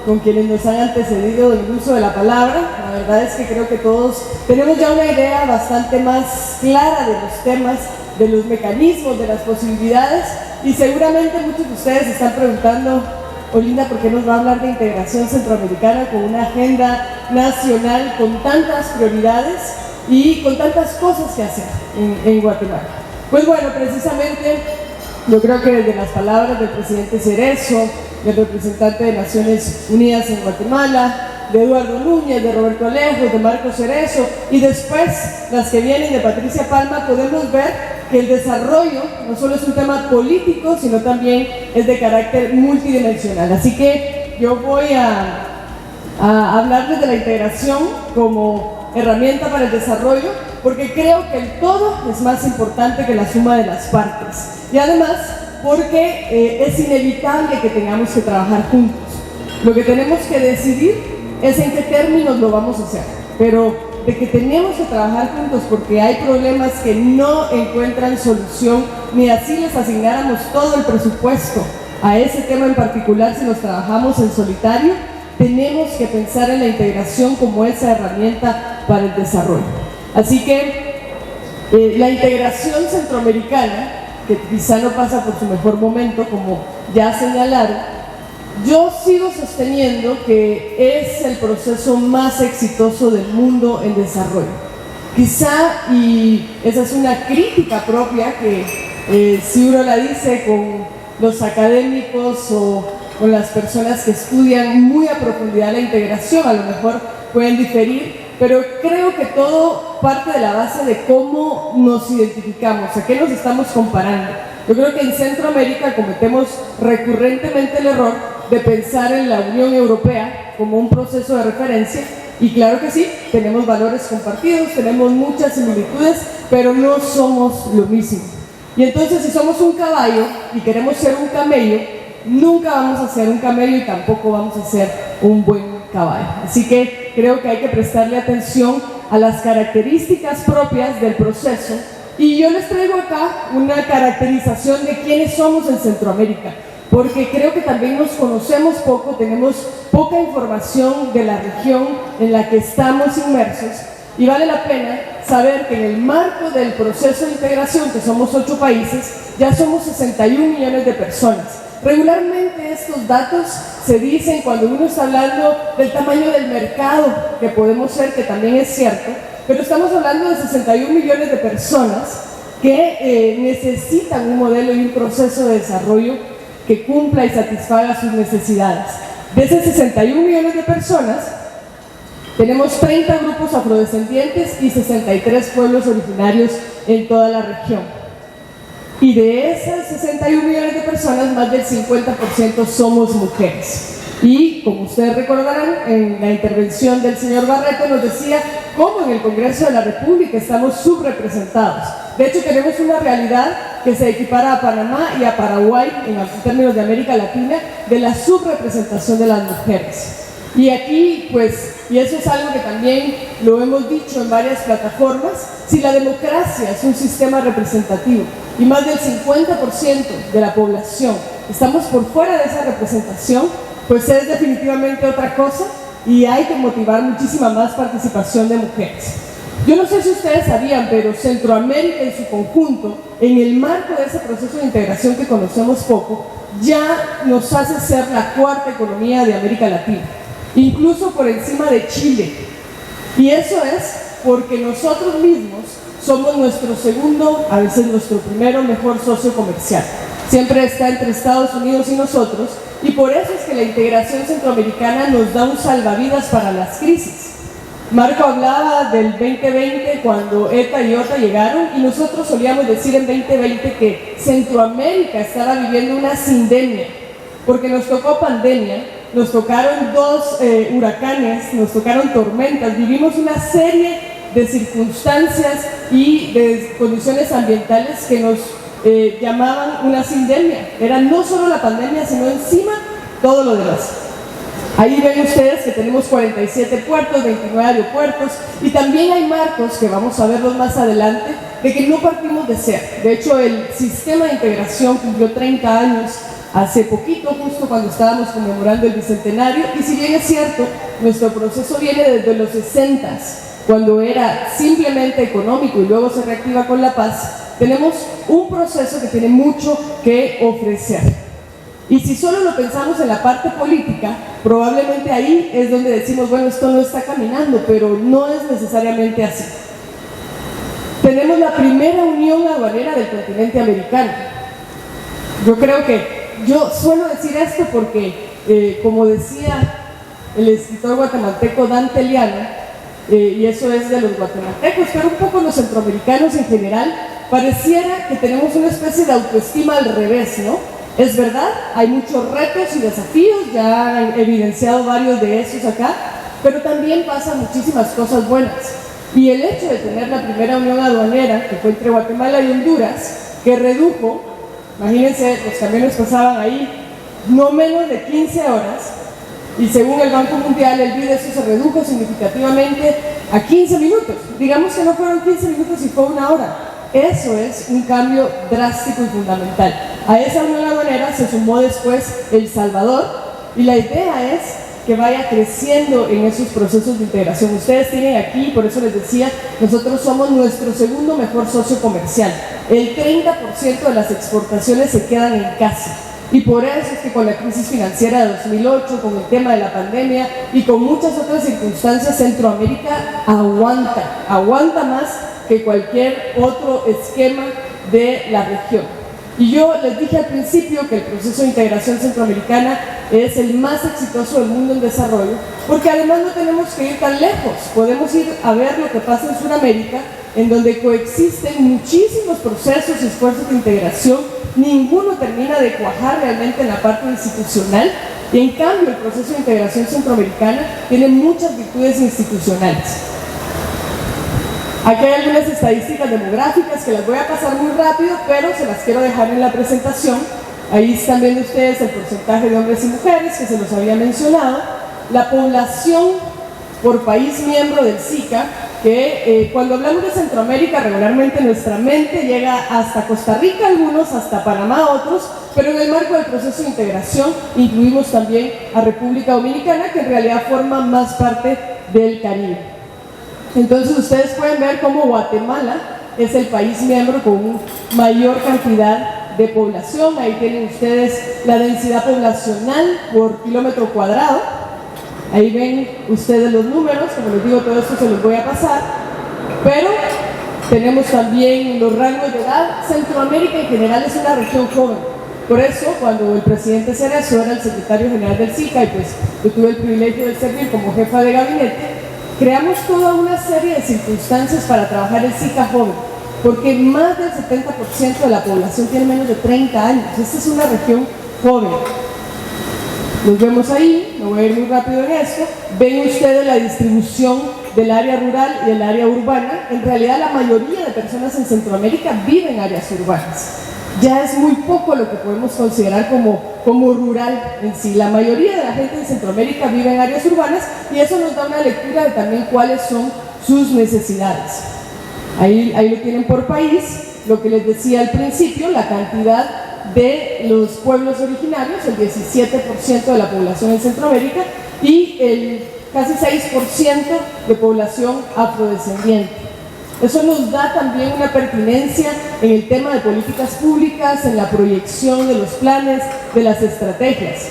con quienes nos han antecedido en el uso de la palabra. La verdad es que creo que todos tenemos ya una idea bastante más clara de los temas, de los mecanismos, de las posibilidades, y seguramente muchos de ustedes se están preguntando: Olinda, ¿por qué nos va a hablar de integración centroamericana con una agenda nacional con tantas prioridades y con tantas cosas que hacer en Guatemala? Pues bueno, precisamente yo creo que desde las palabras del presidente Cerezo, del representante de Naciones Unidas en Guatemala, de Eduardo Núñez, de Roberto Alejos, de Marco Cerezo, y después las que vienen de Patricia Palma, podemos ver que el desarrollo no solo es un tema político, sino también es de carácter multidimensional. Así que yo voy a hablarles de la integración como herramienta para el desarrollo, porque creo que el todo es más importante que la suma de las partes. Y además, porque es inevitable que tengamos que trabajar juntos. Lo que tenemos que decidir es en qué términos lo vamos a hacer, pero de que tenemos que trabajar juntos porque hay problemas que no encuentran solución, ni así les asignáramos todo el presupuesto a ese tema en particular si los trabajamos en solitario. Tenemos que pensar en la integración como esa herramienta para el desarrollo. Así que la integración centroamericana, que quizá no pasa por su mejor momento, como ya señalaron, yo sigo sosteniendo que es el proceso más exitoso del mundo en desarrollo. Quizá, y esa es una crítica propia que si uno la dice con los académicos o con las personas que estudian muy a profundidad la integración, a lo mejor pueden diferir, pero creo que todo parte de la base de cómo nos identificamos, a qué nos estamos comparando. Yo creo que en Centroamérica cometemos recurrentemente el error de pensar en la Unión Europea como un proceso de referencia, y claro que sí, tenemos valores compartidos, tenemos muchas similitudes, pero no somos lo mismo. Y entonces, si somos un caballo y queremos ser un camello, nunca vamos a ser un camello y tampoco vamos a ser un buen caballo. Así que creo que hay que prestarle atención a las características propias del proceso, y yo les traigo acá una caracterización de quiénes somos en Centroamérica, porque creo que también nos conocemos poco, tenemos poca información de la región en la que estamos inmersos, y vale la pena saber que en el marco del proceso de integración, que somos 8 países, ya somos 61 millones de personas. Regularmente estos datos se dicen cuando uno está hablando del tamaño del mercado, que podemos ser, que también es cierto, pero estamos hablando de 61 millones de personas que necesitan un modelo y un proceso de desarrollo que cumpla y satisfaga sus necesidades. De esos 61 millones de personas, tenemos 30 grupos afrodescendientes y 63 pueblos originarios en toda la región. Y de esas 61 millones de personas, más del 50% somos mujeres. Y como ustedes recordarán, en la intervención del señor Barreto nos decía cómo en el Congreso de la República estamos subrepresentados. De hecho, tenemos una realidad que se equipara a Panamá y a Paraguay, en términos de América Latina, de la subrepresentación de las mujeres. Y aquí, pues, y eso es algo que también lo hemos dicho en varias plataformas, si la democracia es un sistema representativo y más del 50% de la población estamos por fuera de esa representación, pues es definitivamente otra cosa, y hay que motivar muchísima más participación de mujeres. Yo no sé si ustedes sabían, pero Centroamérica en su conjunto, en el marco de ese proceso de integración que conocemos poco, ya nos hace ser la 4ª economía de América Latina, incluso por encima de Chile. Y eso es porque nosotros mismos somos nuestro segundo, a veces nuestro primero mejor socio comercial. Siempre está entre Estados Unidos y nosotros, y por eso es que la integración centroamericana nos da un salvavidas para las crisis. Marco hablaba del 2020 cuando ETA y OTA llegaron, y nosotros solíamos decir en 2020 que Centroamérica estaba viviendo una sindemia, porque nos tocó pandemia, nos tocaron 2 huracanes, nos tocaron tormentas, vivimos una serie de circunstancias y de condiciones ambientales que nos llamaban una sindemia. Era no solo la pandemia, sino encima todo lo demás. Ahí ven ustedes que tenemos 47 puertos, 29 aeropuertos, y también hay marcos, que vamos a verlos más adelante, de que no partimos de cero. De hecho, el sistema de integración cumplió 30 años hace poquito, justo cuando estábamos conmemorando el Bicentenario, y si bien es cierto, nuestro proceso viene desde los 60s, cuando era simplemente económico y luego se reactiva con la paz, tenemos un proceso que tiene mucho que ofrecer. Y si solo lo pensamos en la parte política, probablemente ahí es donde decimos, bueno, esto no está caminando, pero no es necesariamente así. Tenemos la primera unión aduanera del continente americano. Yo creo que, yo suelo decir esto porque, como decía el escritor guatemalteco Dante Liano, y eso es de los guatemaltecos, pero un poco los centroamericanos en general, pareciera que tenemos una especie de autoestima al revés, ¿no? Es verdad, hay muchos retos y desafíos, ya han evidenciado varios de esos acá, pero también pasan muchísimas cosas buenas. Y el hecho de tener la primera unión aduanera, que fue entre Guatemala y Honduras, que redujo, imagínense, los camiones pasaban ahí no menos de 15 horas, y según el Banco Mundial, el PIB eso se redujo significativamente a 15 minutos. Digamos que no fueron 15 minutos y fue una hora. Eso es un cambio drástico y fundamental. A esa unión aduanera se sumó después El Salvador, y la idea es que vaya creciendo en esos procesos de integración. Ustedes tienen aquí, por eso les decía, nosotros somos nuestro segundo mejor socio comercial. El 30% de las exportaciones se quedan en casa. Y por eso es que con la crisis financiera de 2008, con el tema de la pandemia y con muchas otras circunstancias, Centroamérica aguanta más que cualquier otro esquema de la región. Y yo les dije al principio que el proceso de integración centroamericana es el más exitoso del mundo en desarrollo, porque además no tenemos que ir tan lejos, podemos ir a ver lo que pasa en Sudamérica, en donde coexisten muchísimos procesos y esfuerzos de integración, ninguno termina de cuajar realmente en la parte institucional, y en cambio el proceso de integración centroamericana tiene muchas virtudes institucionales. Aquí hay algunas estadísticas demográficas que las voy a pasar muy rápido, pero se las quiero dejar en la presentación. Ahí están viendo ustedes el porcentaje de hombres y mujeres, que se los había mencionado. La población por país miembro del SICA, que cuando hablamos de Centroamérica, regularmente nuestra mente llega hasta Costa Rica, algunos hasta Panamá, otros, pero en el marco del proceso de integración incluimos también a República Dominicana, que en realidad forma más parte del Caribe. Entonces ustedes pueden ver cómo Guatemala es el país miembro con mayor cantidad de población. Ahí tienen ustedes la densidad poblacional por kilómetro cuadrado. Ahí ven ustedes los números, como les digo, todo esto se los voy a pasar. Pero tenemos también los rangos de edad. Centroamérica en general es una región joven. Por eso, cuando el presidente Cerezo era el secretario general del SICA, y pues yo tuve el privilegio de servir como jefa de gabinete, creamos toda una serie de circunstancias para trabajar el SICA joven, porque más del 70% de la población tiene menos de 30 años. Esta es una región joven. Los vemos ahí, me voy a ir muy rápido en esto. Ven ustedes la distribución del área rural y del área urbana. En realidad la mayoría de personas en Centroamérica viven en áreas urbanas. Ya es muy poco lo que podemos considerar como rural en sí. La mayoría de la gente en Centroamérica vive en áreas urbanas, y eso nos da una lectura de también cuáles son sus necesidades. Ahí lo tienen por país, lo que les decía al principio, la cantidad de los pueblos originarios, el 17% de la población en Centroamérica, y el casi 6% de población afrodescendiente. Eso nos da también una pertinencia en el tema de políticas públicas, en la proyección de los planes, de las estrategias.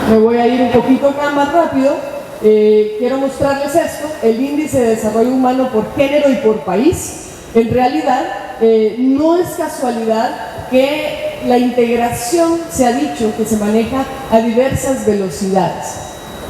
Me voy a ir un poquito acá más rápido. Quiero mostrarles esto, el índice de desarrollo humano por género y por país. En realidad, no es casualidad que la integración se ha dicho que se maneja a diversas velocidades.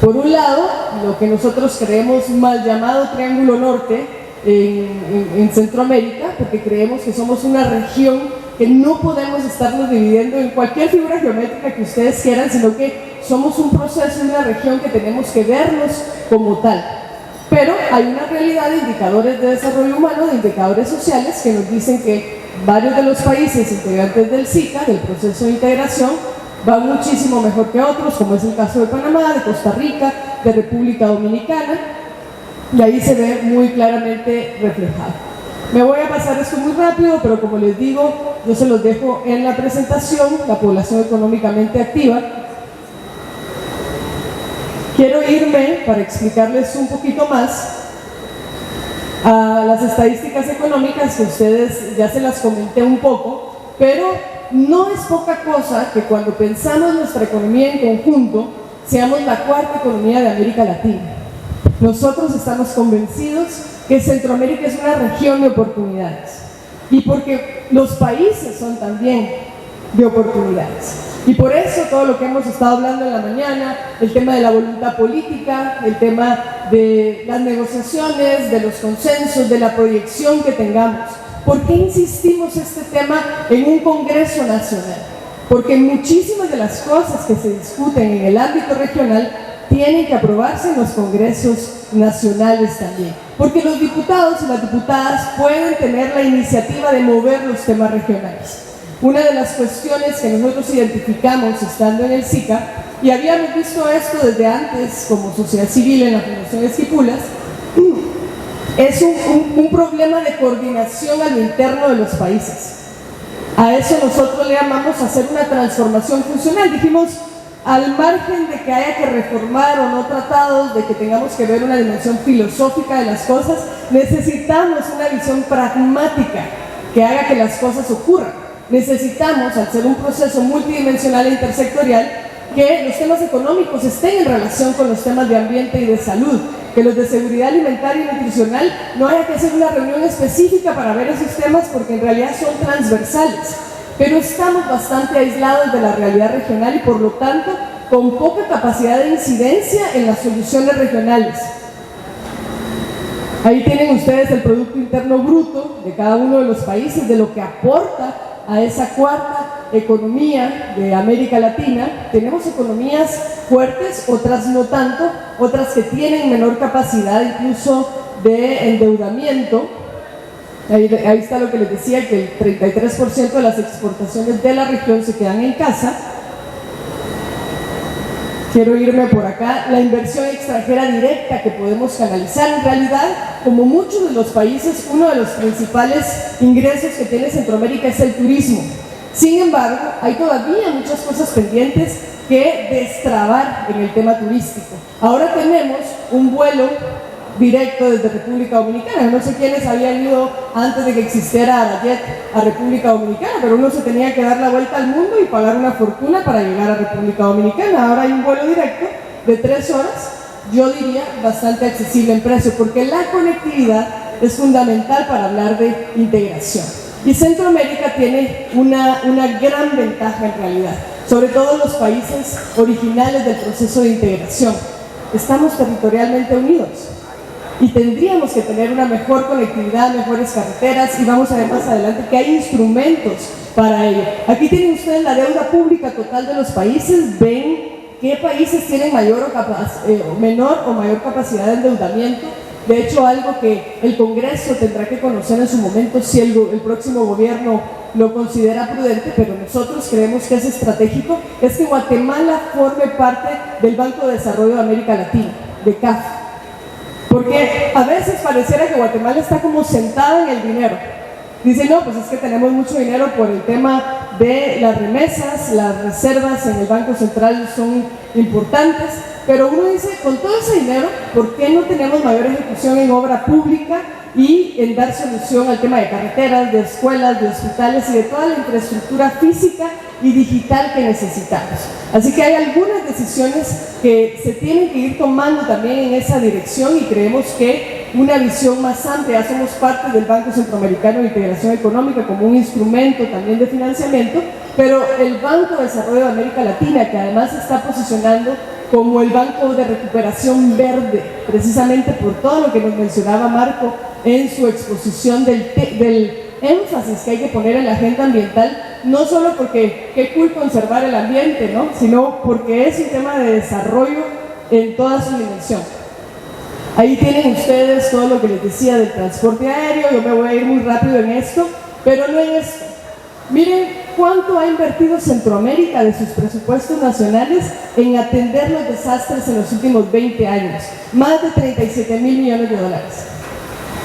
Por un lado, lo que nosotros creemos mal llamado Triángulo Norte, en Centroamérica, porque creemos que somos una región que no podemos estarnos dividiendo en cualquier figura geométrica que ustedes quieran, sino que somos un proceso, una región que tenemos que vernos como tal. Pero hay una realidad de indicadores de desarrollo humano, de indicadores sociales, que nos dicen que varios de los países integrantes del SICA, del proceso de integración, van muchísimo mejor que otros, como es el caso de Panamá, de Costa Rica, de República Dominicana, y ahí se ve muy claramente reflejado. Me voy a pasar esto muy rápido, pero como les digo, yo se los dejo en la presentación, la población económicamente activa. Quiero irme, para explicarles un poquito más, a las estadísticas económicas que ustedes ya se las comenté un poco, pero no es poca cosa que cuando pensamos nuestra economía en conjunto, seamos la cuarta economía de América Latina. Nosotros estamos convencidos que Centroamérica es una región de oportunidades y porque los países son también de oportunidades. Y por eso todo lo que hemos estado hablando en la mañana, el tema de la voluntad política, el tema de las negociaciones, de los consensos, de la proyección que tengamos. ¿Por qué insistimos este tema en un Congreso Nacional? Porque muchísimas de las cosas que se discuten en el ámbito regional tienen que aprobarse en los congresos nacionales también. Porque los diputados y las diputadas pueden tener la iniciativa de mover los temas regionales. Una de las cuestiones que nosotros identificamos estando en el SICA, y habíamos visto esto desde antes como sociedad civil en la Fundación Esquipulas, es un problema de coordinación a lo interno de los países. A eso nosotros le llamamos hacer una transformación funcional. Dijimos, al margen de que haya que reformar o no tratados, de que tengamos que ver una dimensión filosófica de las cosas, necesitamos una visión pragmática que haga que las cosas ocurran. Necesitamos, al ser un proceso multidimensional e intersectorial, que los temas económicos estén en relación con los temas de ambiente y de salud, que los de seguridad alimentaria y nutricional no haya que hacer una reunión específica para ver esos temas porque en realidad son transversales, pero estamos bastante aislados de la realidad regional y por lo tanto con poca capacidad de incidencia en las soluciones regionales. Ahí tienen ustedes el Producto Interno Bruto de cada uno de los países, de lo que aporta a esa cuarta economía de América Latina. Tenemos economías fuertes, otras no tanto, otras que tienen menor capacidad incluso de endeudamiento. Ahí está lo que les decía, que el 33% de las exportaciones de la región se quedan en casa. Quiero irme por acá, la inversión extranjera directa que podemos canalizar. En realidad, como muchos de los países, uno de los principales ingresos que tiene Centroamérica es el turismo. Sin embargo, hay todavía muchas cosas pendientes que destrabar en el tema turístico. Ahora tenemos un vuelo directo desde República Dominicana. No sé quiénes habían ido antes de que existiera Arayet a República Dominicana, pero uno se tenía que dar la vuelta al mundo y pagar una fortuna para llegar a República Dominicana. Ahora hay un vuelo directo de 3 horas, yo diría bastante accesible en precio, porque la conectividad es fundamental para hablar de integración. Y Centroamérica tiene una gran ventaja en realidad, sobre todo los países originales del proceso de integración. Estamos territorialmente unidos y tendríamos que tener una mejor conectividad, mejores carreteras, y vamos a ver más adelante que hay instrumentos para ello. Aquí tienen ustedes la deuda pública total de los países. Ven qué países tienen menor o mayor capacidad de endeudamiento. De hecho, algo que el Congreso tendrá que conocer en su momento si el próximo gobierno lo considera prudente, pero nosotros creemos que es estratégico, es que Guatemala forme parte del Banco de Desarrollo de América Latina, de CAF. Porque a veces pareciera que Guatemala está como sentada en el dinero. Dice, no, pues es que tenemos mucho dinero por el tema de las remesas, las reservas en el Banco Central son importantes, pero uno dice, con todo ese dinero, ¿por qué no tenemos mayor ejecución en obra pública y en dar solución al tema de carreteras, de escuelas, de hospitales y de toda la infraestructura física y digital que necesitamos? Así que hay algunas decisiones que se tienen que ir tomando también en esa dirección y creemos que una visión más amplia, somos parte del Banco Centroamericano de Integración Económica como un instrumento también de financiamiento, pero el Banco de Desarrollo de América Latina, que además se está posicionando como el Banco de Recuperación Verde, precisamente por todo lo que nos mencionaba Marco en su exposición del énfasis que hay que poner en la agenda ambiental, no solo porque qué cool conservar el ambiente, ¿no?, sino porque es un tema de desarrollo en toda su dimensión. Ahí tienen ustedes todo lo que les decía del transporte aéreo. Yo me voy a ir muy rápido en esto, pero no en esto. Miren cuánto ha invertido Centroamérica de sus presupuestos nacionales en atender los desastres en los últimos 20 años. Más de 37.000 millones de dólares.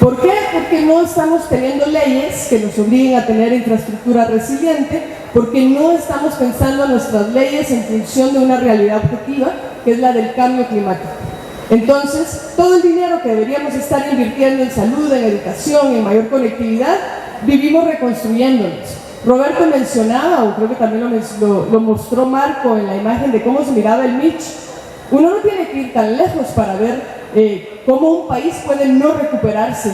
¿Por qué? Porque no estamos teniendo leyes que nos obliguen a tener infraestructura resiliente, porque no estamos pensando nuestras leyes en función de una realidad objetiva, que es la del cambio climático. Entonces, todo el dinero que deberíamos estar invirtiendo en salud, en educación, en mayor conectividad, vivimos reconstruyéndonos. Roberto mencionaba, o creo que también lo mostró Marco en la imagen de cómo se miraba el Mitch. Uno no tiene que ir tan lejos para ver cómo un país puede no recuperarse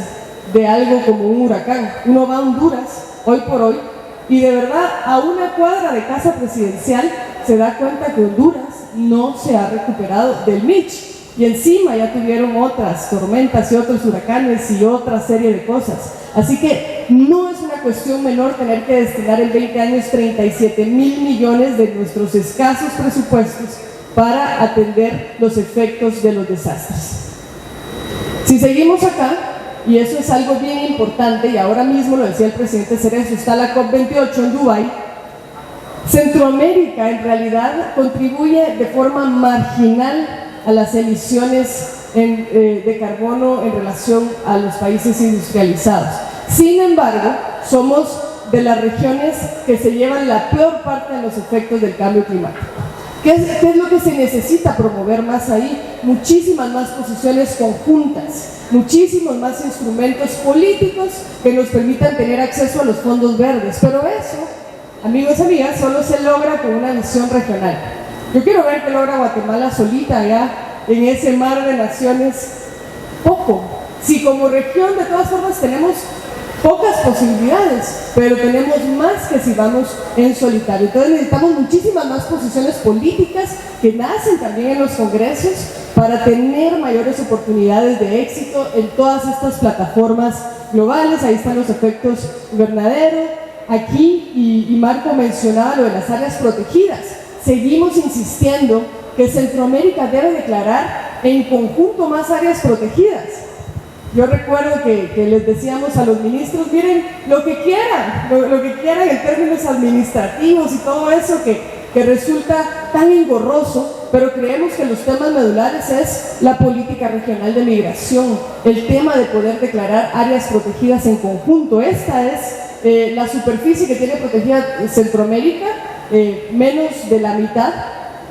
de algo como un huracán. Uno va a Honduras, hoy por hoy, y de verdad a una cuadra de casa presidencial se da cuenta que Honduras no se ha recuperado del Mitch. Y encima ya tuvieron otras tormentas y otros huracanes y otra serie de cosas. Así que no es una cuestión menor tener que destinar en 20 años 37,000 millones de nuestros escasos presupuestos para atender los efectos de los desastres. Si seguimos acá, y eso es algo bien importante, y ahora mismo lo decía el presidente Cerezo, está la COP28 en Dubái. Centroamérica en realidad contribuye de forma marginal a las emisiones de carbono en relación a los países industrializados. Sin embargo, somos de las regiones que se llevan la peor parte de los efectos del cambio climático. ¿Qué es lo que se necesita promover más ahí? Muchísimas más posiciones conjuntas, muchísimos más instrumentos políticos que nos permitan tener acceso a los fondos verdes. Pero eso, amigos y amigas, solo se logra con una visión regional. Yo quiero ver qué logra Guatemala solita allá en ese mar de naciones. Poco. Si como región de todas formas tenemos pocas posibilidades, pero tenemos más que si vamos en solitario. Entonces necesitamos muchísimas más posiciones políticas que nacen también en los congresos para tener mayores oportunidades de éxito en todas estas plataformas globales. Ahí están los efectos invernadero. Aquí, y Marco mencionaba lo de las áreas protegidas. Seguimos insistiendo que Centroamérica debe declarar en conjunto más áreas protegidas. Yo recuerdo que les decíamos a los ministros, miren, lo que quieran en términos administrativos y todo eso que resulta tan engorroso, pero creemos que los temas medulares es la política regional de migración, el tema de poder declarar áreas protegidas en conjunto. Esta es la superficie que tiene protegida Centroamérica, menos de la mitad,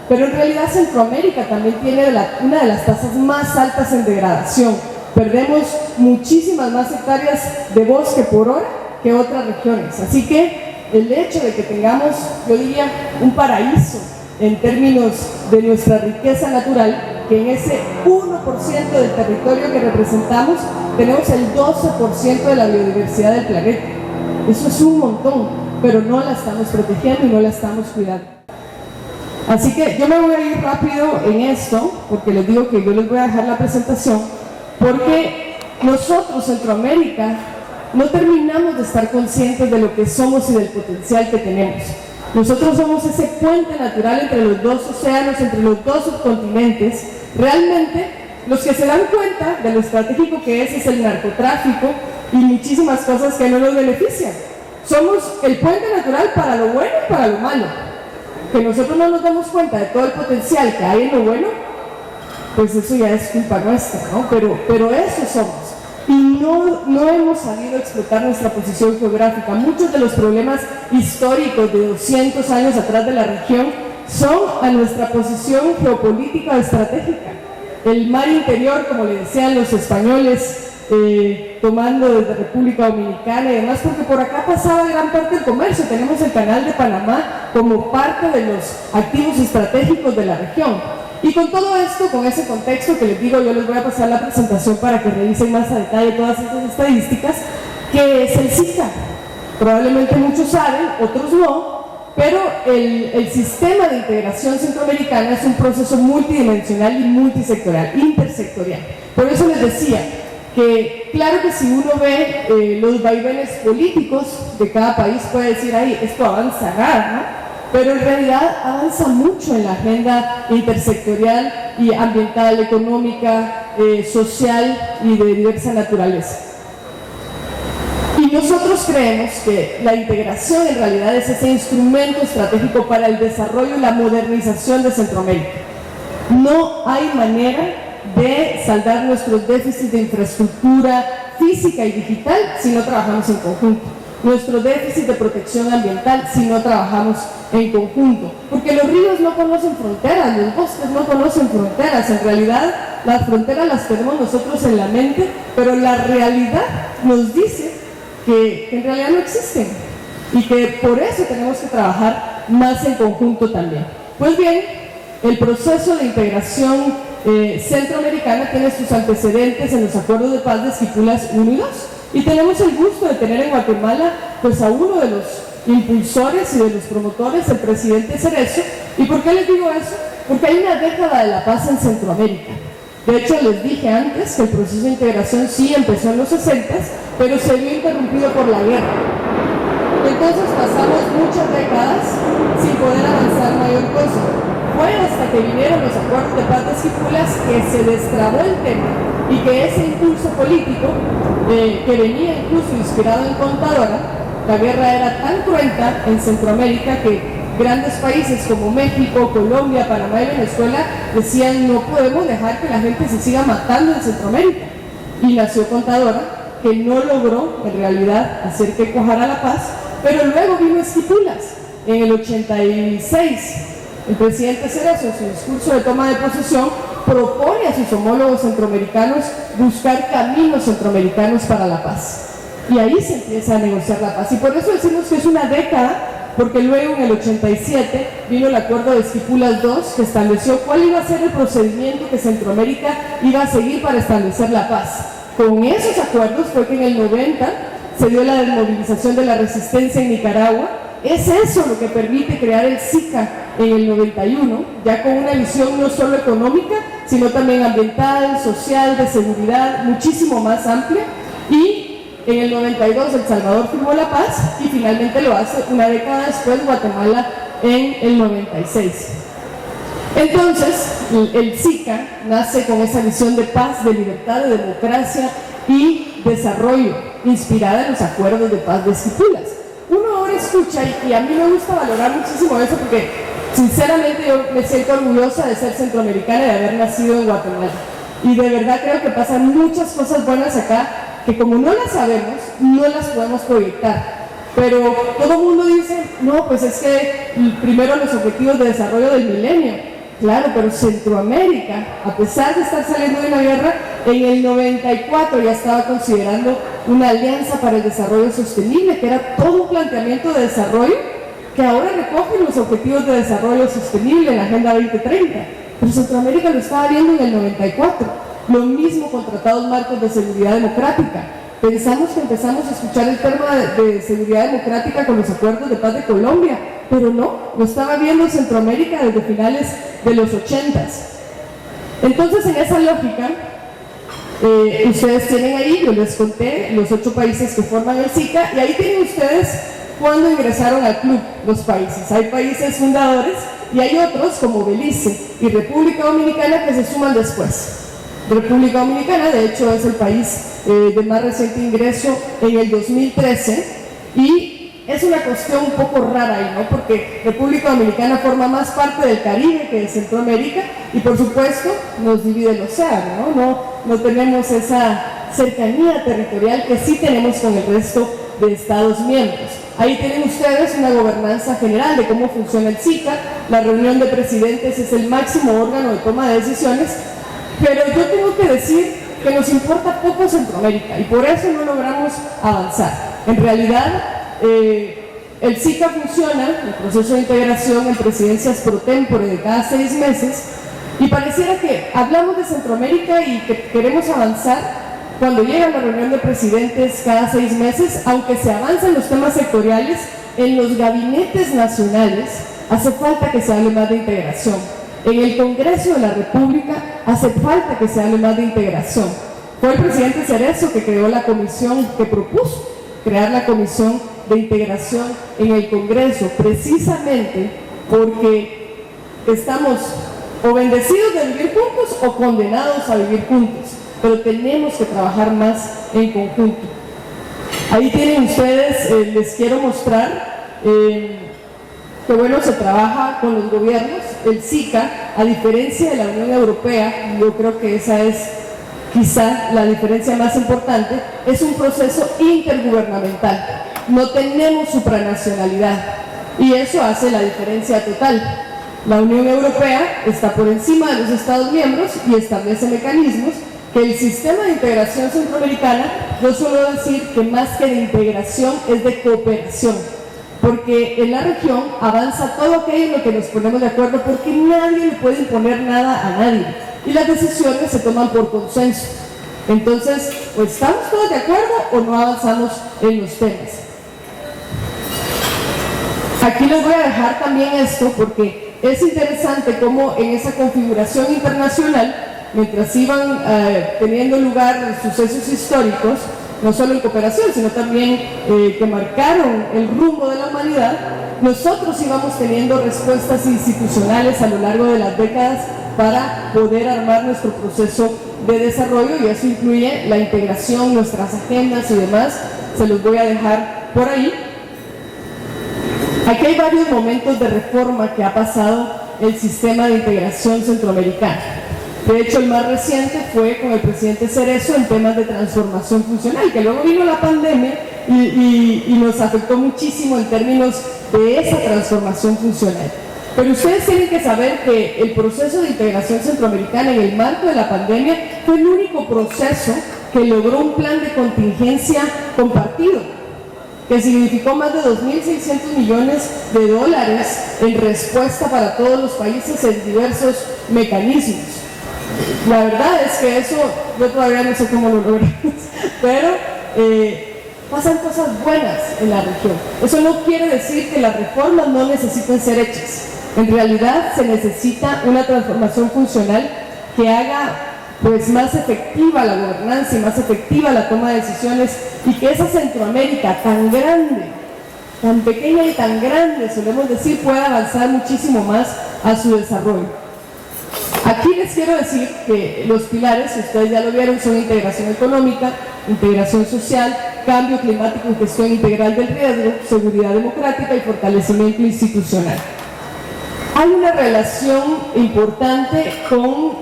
pero en realidad Centroamérica también tiene una de las tasas más altas en degradación. Perdemos muchísimas más hectáreas de bosque por hora que otras regiones. Así que el hecho de que tengamos, yo diría, un paraíso en términos de nuestra riqueza natural, que en ese 1% del territorio que representamos tenemos el 12% de la biodiversidad del planeta. Eso es un montón, pero no la estamos protegiendo y no la estamos cuidando. Así que yo me voy a ir rápido en esto, porque les digo que yo les voy a dejar la presentación, porque nosotros, Centroamérica, no terminamos de estar conscientes de lo que somos y del potencial que tenemos. Nosotros somos ese puente natural entre los dos océanos, entre los dos subcontinentes. Realmente, los que se dan cuenta de lo estratégico que es el narcotráfico y muchísimas cosas que no nos benefician. Somos el puente natural para lo bueno y para lo malo. Que nosotros no nos damos cuenta de todo el potencial que hay en lo bueno, pues eso ya es culpa nuestra, ¿no? Pero eso somos. Y no hemos sabido explotar nuestra posición geográfica. Muchos de los problemas históricos de 200 años atrás de la región son a nuestra posición geopolítica o estratégica. El mar interior, como le decían los españoles, tomando desde República Dominicana y demás, porque por acá pasaba gran parte del comercio. Tenemos el canal de Panamá como parte de los activos estratégicos de la región. Y con todo esto, con ese contexto que les digo, yo les voy a pasar la presentación para que revisen más a detalle todas estas estadísticas, que es el SICA. Probablemente muchos saben, otros no, pero el sistema de integración centroamericana es un proceso multidimensional y multisectorial, intersectorial. Por eso les decía que claro que si uno ve los vaivenes políticos de cada país puede decir, ay, esto avanza nada, ¿no? Pero en realidad avanza mucho en la agenda intersectorial y ambiental, económica, social y de diversa naturaleza. Y nosotros creemos que la integración en realidad es ese instrumento estratégico para el desarrollo y la modernización de Centroamérica. No hay manera de saldar nuestros déficits de infraestructura física y digital si no trabajamos en conjunto, nuestro déficit de protección ambiental si no trabajamos en conjunto, porque los ríos no conocen fronteras, los bosques no conocen fronteras. En realidad las fronteras las tenemos nosotros en la mente, pero la realidad nos dice que en realidad no existen y que por eso tenemos que trabajar más en conjunto también. Pues bien, el proceso de integración centroamericana tiene sus antecedentes en los acuerdos de paz de Esquipulas 1 y 2, y tenemos el gusto de tener en Guatemala pues a uno de los impulsores y de los promotores, el presidente Cerezo. ¿Y por qué les digo eso? Porque hay una década de la paz en Centroamérica. De hecho, les dije antes que el proceso de integración sí empezó en los 60s, pero se vio interrumpido por la guerra. Entonces pasamos muchas décadas sin poder avanzar mayor cosa. Fue hasta que vinieron los acuerdos de paz de Esquipulas que se destrabó el tema y que ese impulso político, que venía incluso inspirado en Contadora, la guerra era tan cruenta en Centroamérica que grandes países como México, Colombia, Panamá y Venezuela decían: no podemos dejar que la gente se siga matando en Centroamérica. Y nació Contadora, que no logró en realidad hacer que cuajara la paz, pero luego vino Esquipulas en el 86. El presidente Cerezo, en su discurso de toma de posesión, propone a sus homólogos centroamericanos buscar caminos centroamericanos para la paz. Y ahí se empieza a negociar la paz. Y por eso decimos que es una década, porque luego en el 87 vino el acuerdo de Esquipulas 2, que estableció cuál iba a ser el procedimiento que Centroamérica iba a seguir para establecer la paz. Con esos acuerdos fue que en el 90 se dio la desmovilización de la resistencia en Nicaragua. Es eso lo que permite crear el SICA en el 91, ya con una visión no solo económica, sino también ambiental, social, de seguridad, muchísimo más amplia. Y en el 92 El Salvador firmó la paz y finalmente lo hace una década después Guatemala en el 96. Entonces, el SICA nace con esa visión de paz, de libertad, de democracia y desarrollo, inspirada en los acuerdos de paz de Esquipulas. Uno ahora escucha, y a mí me gusta valorar muchísimo eso, porque sinceramente yo me siento orgullosa de ser centroamericana y de haber nacido en Guatemala. Y de verdad creo que pasan muchas cosas buenas acá, que como no las sabemos, no las podemos proyectar. Pero todo el mundo dice: no, pues es que primero los objetivos de desarrollo del milenio. Claro, pero Centroamérica, a pesar de estar saliendo de una guerra, en el 94 ya estaba considerando una alianza para el desarrollo sostenible, que era todo un planteamiento de desarrollo que ahora recoge los objetivos de desarrollo sostenible en la Agenda 2030. Pero Centroamérica lo estaba viendo en el 94. Lo mismo con tratados marcos de seguridad democrática. Pensamos que empezamos a escuchar el tema de seguridad democrática con los acuerdos de paz de Colombia, pero no, lo estaba viendo Centroamérica desde finales de los 80s. Entonces, en esa lógica, ustedes tienen ahí, yo les conté, los 8 países que forman el SICA, y ahí tienen ustedes cuándo ingresaron al club los países. Hay países fundadores y hay otros como Belice y República Dominicana que se suman después. República Dominicana, de hecho, es el país de más reciente ingreso en el 2013, y es una cuestión un poco rara ahí, ¿no? Porque República Dominicana forma más parte del Caribe que de Centroamérica, y por supuesto nos divide el océano, ¿no? No tenemos esa cercanía territorial que sí tenemos con el resto de Estados miembros. Ahí tienen ustedes una gobernanza general de cómo funciona el SICA. La reunión de presidentes es el máximo órgano de toma de decisiones, pero yo tengo que decir que nos importa poco Centroamérica y por eso no logramos avanzar. En realidad, el SICA funciona, el proceso de integración en presidencias pro tempore de cada 6 meses, y pareciera que hablamos de Centroamérica y que queremos avanzar cuando llega la reunión de presidentes cada 6 meses, aunque se avanzan los temas sectoriales, en los gabinetes nacionales hace falta que se hable más de integración. En el Congreso de la República hace falta que se hable más de integración. Fue el presidente Cerezo que creó la comisión, que propuso crear la comisión de integración en el Congreso, precisamente porque estamos o bendecidos de vivir juntos o condenados a vivir juntos, pero tenemos que trabajar más en conjunto. Ahí tienen ustedes, les quiero mostrar que bueno, se trabaja con los gobiernos. El SICA, a diferencia de la Unión Europea, yo creo que esa es quizá la diferencia más importante, es un proceso intergubernamental. No tenemos supranacionalidad y eso hace la diferencia total. La Unión Europea está por encima de los Estados miembros y establece mecanismos que el sistema de integración centroamericana, yo suelo decir que más que de integración es de cooperación, porque en la región avanza todo aquello en lo que nos ponemos de acuerdo, porque nadie le puede imponer nada a nadie y las decisiones se toman por consenso. Entonces, o estamos todos de acuerdo o no avanzamos en los temas. Aquí les voy a dejar también esto porque es interesante cómo en esa configuración internacional, mientras iban teniendo lugar sucesos históricos, no solo en cooperación, sino también que marcaron el rumbo de la humanidad, nosotros íbamos teniendo respuestas institucionales a lo largo de las décadas para poder armar nuestro proceso de desarrollo, y eso incluye la integración, nuestras agendas y demás. Se los voy a dejar por ahí. Aquí hay varios momentos de reforma que ha pasado el sistema de integración centroamericana. De hecho, el más reciente fue con el presidente Cerezo en temas de transformación funcional, que luego vino la pandemia y nos afectó muchísimo en términos de esa transformación funcional. Pero ustedes tienen que saber que el proceso de integración centroamericana en el marco de la pandemia fue el único proceso que logró un plan de contingencia compartido, que significó más de 2.600 millones de dólares en respuesta para todos los países en diversos mecanismos. La verdad es que eso, yo todavía no sé cómo lo logramos, pero pasan cosas buenas en la región. Eso no quiere decir que las reformas no necesiten ser hechas. En realidad se necesita una transformación funcional que haga pues más efectiva la gobernanza y más efectiva la toma de decisiones, y que esa Centroamérica tan grande, tan pequeña y tan grande, solemos decir, pueda avanzar muchísimo más a su desarrollo. Aquí les quiero decir que los pilares, si ustedes ya lo vieron, son integración económica, integración social, cambio climático y gestión integral del riesgo, seguridad democrática y fortalecimiento institucional. Hay una relación importante con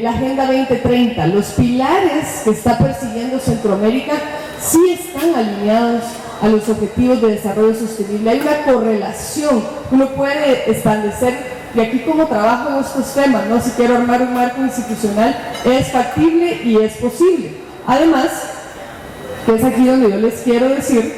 la Agenda 2030. Los pilares que está persiguiendo Centroamérica sí están alineados a los objetivos de desarrollo sostenible. Hay una correlación, uno puede establecer, y aquí como trabajo en estos temas, ¿no? Si quiero armar un marco institucional, es factible y es posible. Además, que es aquí donde yo les quiero decir,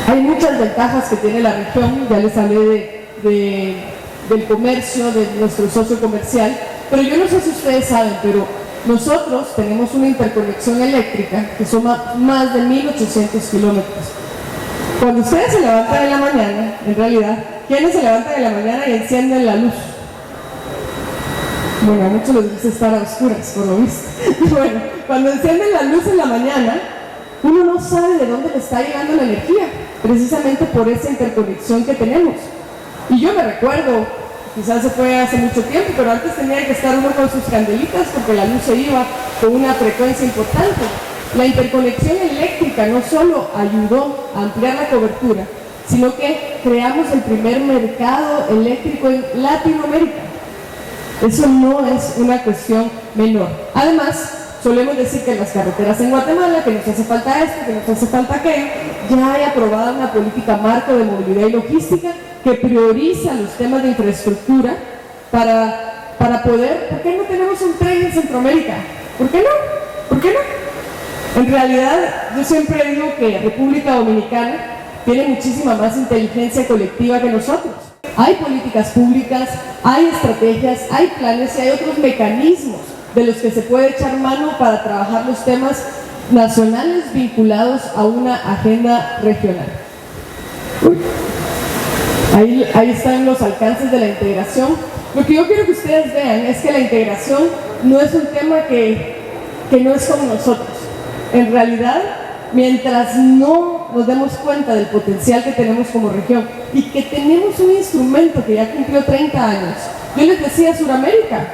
hay muchas ventajas que tiene la región. Ya les hablé del comercio, de nuestro socio comercial, pero yo no sé si ustedes saben, pero nosotros tenemos una interconexión eléctrica que suma más de 1.800 kilómetros. Cuando ustedes se levantan en la mañana, en realidad, ¿quiénes se levantan en la mañana y encienden la luz? Bueno, a muchos les gusta estar a oscuras, por lo visto. Bueno, cuando encienden la luz en la mañana, uno no sabe de dónde le está llegando la energía, precisamente por esa interconexión que tenemos. Y yo me recuerdo, quizás se fue hace mucho tiempo, pero antes tenía que estar uno con sus candelitas porque la luz se iba con una frecuencia importante. La interconexión eléctrica no solo ayudó a ampliar la cobertura, sino que creamos el primer mercado eléctrico en Latinoamérica. Eso no es una cuestión menor. Además, solemos decir que en las carreteras en Guatemala, que nos hace falta esto, que nos hace falta aquello, ya hay aprobada una política marco de movilidad y logística que prioriza los temas de infraestructura para poder... ¿Por qué no tenemos un tren en Centroamérica? ¿Por qué no? ¿Por qué no? En realidad, yo siempre digo que República Dominicana tiene muchísima más inteligencia colectiva que nosotros. Hay políticas públicas, hay estrategias, hay planes y hay otros mecanismos de los que se puede echar mano para trabajar los temas nacionales vinculados a una agenda regional. Ahí están los alcances de la integración. Lo que yo quiero que ustedes vean es que la integración no es un tema que no es con nosotros. En realidad, mientras no nos demos cuenta del potencial que tenemos como región y que tenemos un instrumento que ya cumplió 30 años, yo les decía Suramérica,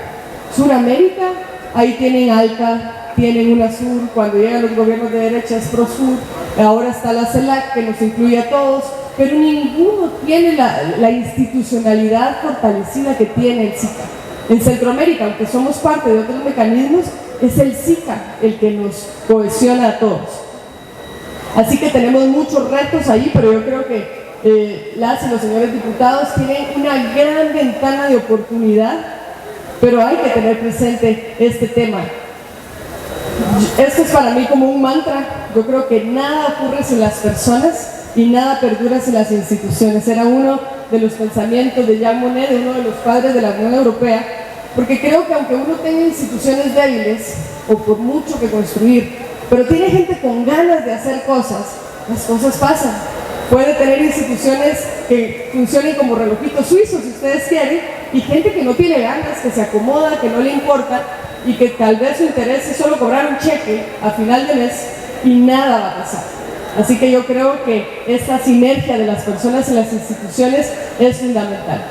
ahí tienen ALCA, tienen UNASUR, cuando llegan los gobiernos de derecha es PROSUR, ahora está la CELAC que nos incluye a todos, pero ninguno tiene la institucionalidad fortalecida que tiene el SICA. En Centroamérica, aunque somos parte de otros mecanismos, es el SICA el que nos cohesiona a todos. Así que tenemos muchos retos ahí, pero yo creo que las y los señores diputados tienen una gran ventana de oportunidad, pero hay que tener presente este tema. Esto es para mí como un mantra. Yo creo que nada ocurre sin las personas y nada perdura sin las instituciones. Era uno de los pensamientos de Jean Monnet, de uno de los padres de la Unión Europea, porque creo que aunque uno tenga instituciones débiles o por mucho que construir, pero tiene gente con ganas de hacer cosas, las cosas pasan. Puede tener instituciones que funcionen como relojitos suizos, si ustedes quieren, y gente que no tiene ganas, que se acomoda, que no le importa, y que tal vez su interés es solo cobrar un cheque a final de mes y nada va a pasar. Así que yo creo que esta sinergia de las personas y las instituciones es fundamental.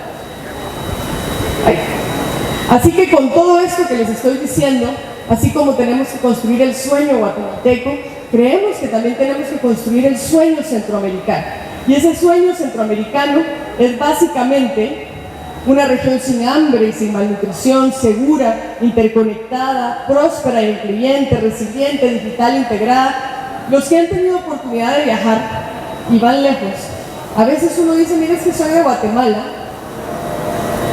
Así que con todo esto que les estoy diciendo, así como tenemos que construir el sueño guatemalteco, creemos que también tenemos que construir el sueño centroamericano. Y ese sueño centroamericano es básicamente una región sin hambre y sin malnutrición, segura, interconectada, próspera, incluyente, resiliente, digital, integrada. Los que han tenido oportunidad de viajar y van lejos, a veces uno dice, mira, es que soy de Guatemala,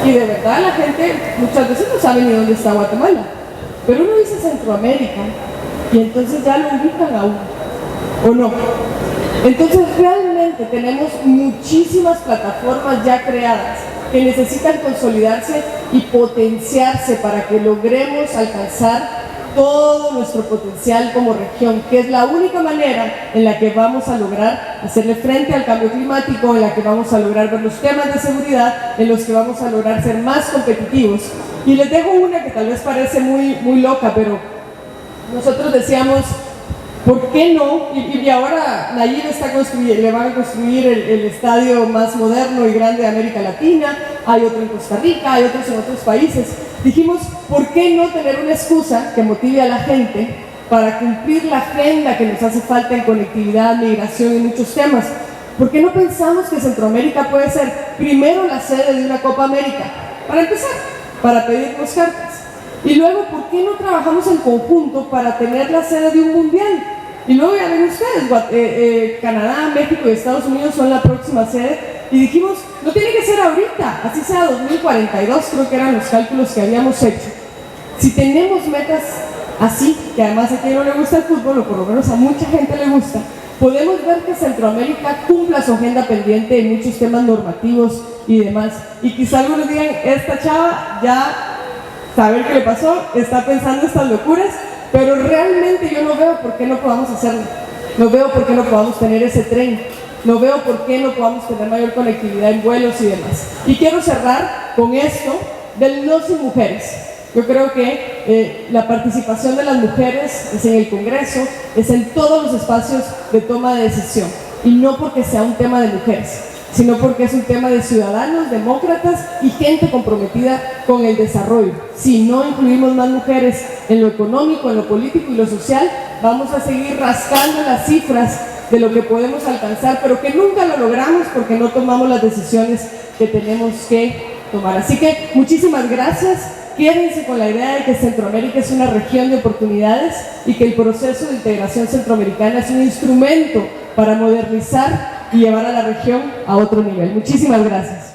y de verdad la gente muchas veces no sabe ni dónde está Guatemala, pero uno dice Centroamérica y entonces ya lo ubican a uno, ¿o no? Entonces realmente tenemos muchísimas plataformas ya creadas que necesitan consolidarse y potenciarse para que logremos alcanzar todo nuestro potencial como región, que es la única manera en la que vamos a lograr hacerle frente al cambio climático, en la que vamos a lograr ver los temas de seguridad, en los que vamos a lograr ser más competitivos. Y les dejo una que tal vez parece muy loca, pero nosotros decíamos, ¿por qué no? Y ahora Nayib le van a construir el estadio más moderno y grande de América Latina, hay otro en Costa Rica, hay otros en otros países. Dijimos, ¿por qué no tener una excusa que motive a la gente para cumplir la agenda que nos hace falta en conectividad, migración y muchos temas? ¿Por qué no pensamos que Centroamérica puede ser primero la sede de una Copa América? Para empezar, para pedirnos cartas. Y luego, ¿por qué no trabajamos en conjunto para tener la sede de un mundial? Y luego ya ven ustedes, Canadá, México y Estados Unidos son la próxima sede. Y dijimos, no tiene que ser ahorita, así sea 2042, creo que eran los cálculos que habíamos hecho. Si tenemos metas así, que además a quien no le gusta el fútbol, o por lo menos a mucha gente le gusta, podemos ver que Centroamérica cumpla su agenda pendiente en muchos temas normativos y demás. Y quizá algunos digan, esta chava ya saber qué le pasó, está pensando estas locuras, pero realmente yo no veo por qué no podamos hacerlo. No veo por qué no podamos tener ese tren. No veo por qué no podamos tener mayor conectividad en vuelos y demás. Y quiero cerrar con esto del no sin mujeres. Yo creo que la participación de las mujeres es en el Congreso, es en todos los espacios de toma de decisión. Y no porque sea un tema de mujeres, sino porque es un tema de ciudadanos, demócratas y gente comprometida con el desarrollo. Si no incluimos más mujeres en lo económico, en lo político y lo social, vamos a seguir rascando las cifras de lo que podemos alcanzar, pero que nunca lo logramos porque no tomamos las decisiones que tenemos que tomar. Así que muchísimas gracias. Quédense con la idea de que Centroamérica es una región de oportunidades y que el proceso de integración centroamericana es un instrumento para modernizar y llevar a la región a otro nivel. Muchísimas gracias.